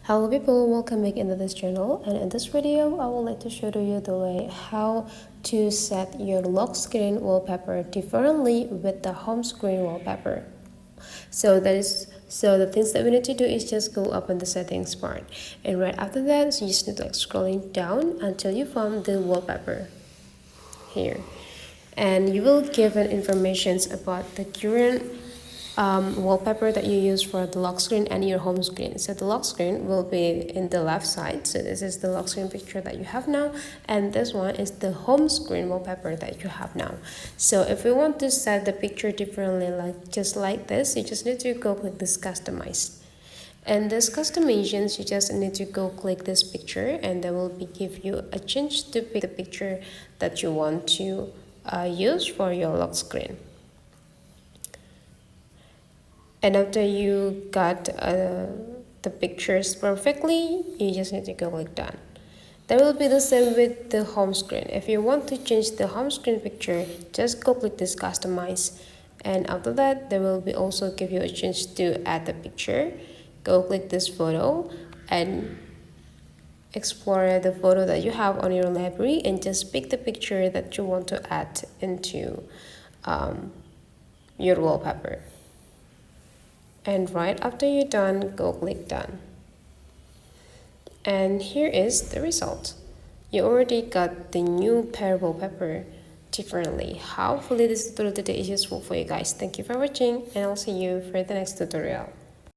Hello people, welcome back into this channel, and in this video I would like to show you the way how to set your lock screen wallpaper differently with the home screen wallpaper. So the things that we need to do is just go up in the settings part, and right after that so you just need to scrolling down until you found the wallpaper here, and you will give an information about the current wallpaper that you use for the lock screen and your home screen. So the lock screen will be in the left side. So this is the lock screen picture that you have now, and this one is the home screen wallpaper that you have now. So if we want to set the picture differently, just like this, you just need to go click this customize. And this customizations, you just need to go click this picture, and that will give you a chance to pick the picture that you want to use for your lock screen. And after you got the pictures perfectly, you just need to go click done. That will be the same with the home screen. If you want to change the home screen picture, just go click this customize, and after that they will be also give you a chance to add the picture. Go click this photo and explore the photo that you have on your library, and just pick the picture that you want to add into your wallpaper. And right after you're done, go click done. And here is the result. You already got the new pair wallpaper differently. Hopefully this tutorial today is useful for you guys. Thank you for watching, and I'll see you for the next tutorial.